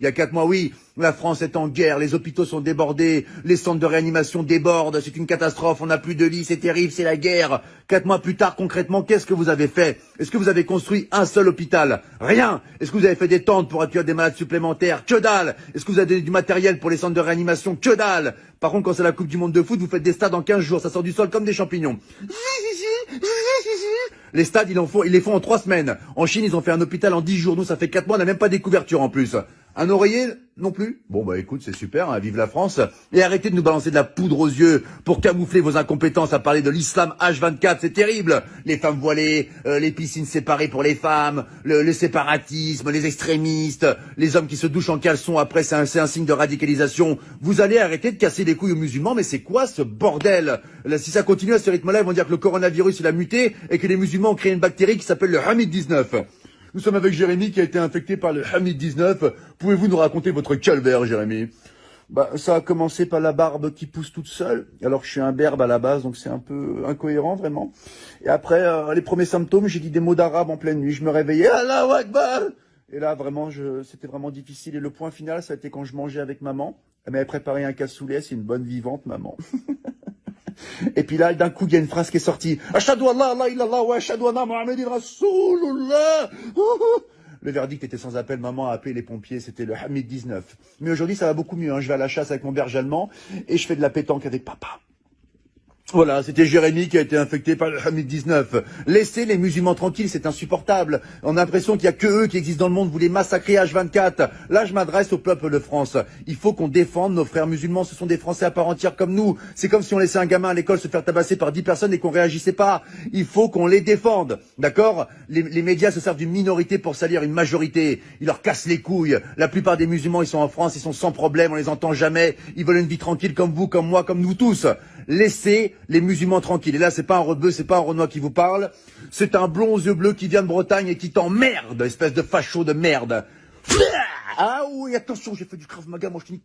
Il y a 4 mois, oui, la France est en guerre, les hôpitaux sont débordés, les centres de réanimation débordent, c'est une catastrophe, on n'a plus de lits, c'est terrible, c'est la guerre. 4 mois plus tard, concrètement, qu'est-ce que vous avez fait? Est-ce que vous avez construit un seul hôpital? Rien. Est-ce que vous avez fait des tentes pour accueillir des malades supplémentaires? Que dalle. Est-ce que vous avez donné du matériel pour les centres de réanimation? Que dalle. Par contre, quand c'est la Coupe du Monde de foot, vous faites des stades en 15 jours, ça sort du sol comme des champignons. Les stades, ils les font en 3 semaines. En Chine, ils ont fait un hôpital en 10 jours. Nous, ça fait 4 mois, on n'a même pas des couvertures en plus. Un oreiller non plus? Bon, bah écoute, c'est super, hein, vive la France. Et arrêtez de nous balancer de la poudre aux yeux pour camoufler vos incompétences à parler de l'islam H24, c'est terrible. Les femmes voilées, les piscines séparées pour les femmes, le séparatisme, les extrémistes, les hommes qui se douchent en caleçon après, c'est un signe de radicalisation. Vous allez arrêter de casser les couilles aux musulmans, mais c'est quoi ce bordel? Là, si ça continue à ce rythme-là, ils vont dire que le coronavirus, il a muté et que les musulmans ont créé une bactérie qui s'appelle le Hamid-19. Nous sommes avec Jérémy qui a été infecté par le Hamid-19. Pouvez-vous nous raconter votre calvaire, Jérémy? Bah, ça a commencé par la barbe qui pousse toute seule, alors que je suis un berbe à la base, donc c'est un peu incohérent, vraiment. Et après, les premiers symptômes, j'ai dit des mots d'arabe en pleine nuit. Je me réveillais, Allahu Akbar! Et là, vraiment, c'était vraiment difficile. Et le point final, ça a été quand je mangeais avec maman. Elle m'avait préparé un cassoulet, c'est une bonne vivante, maman. Et puis là, d'un coup, il y a une phrase qui est sortie. Ashhadu Allah, la illallah, wa ashhadu anna Muhammadin Rasulullah. Le verdict était sans appel. Maman a appelé les pompiers. C'était le Hamid 19. Mais aujourd'hui, ça va beaucoup mieux. Hein. Je vais à la chasse avec mon berger allemand et je fais de la pétanque avec papa. Voilà, c'était Jérémy qui a été infecté par le Hamid 19. Laissez les musulmans tranquilles, c'est insupportable. On a l'impression qu'il y a que eux qui existent dans le monde, vous les massacrez H24. Là, je m'adresse au peuple de France. Il faut qu'on défende nos frères musulmans, ce sont des Français à part entière comme nous. C'est comme si on laissait un gamin à l'école se faire tabasser par 10 personnes et qu'on réagissait pas. Il faut qu'on les défende, d'accord? Les médias se servent d'une minorité pour salir une majorité. Ils leur cassent les couilles. La plupart des musulmans, ils sont en France, ils sont sans problème, on les entend jamais. Ils veulent une vie tranquille comme vous, comme moi, comme nous tous. Laissez les musulmans tranquilles. Et là, c'est pas un rebeu, c'est pas un Renoir qui vous parle. C'est un blond aux yeux bleus qui vient de Bretagne et qui t'emmerde, espèce de facho de merde. Ah oui, attention, j'ai fait du Krav Maga, moi je te dis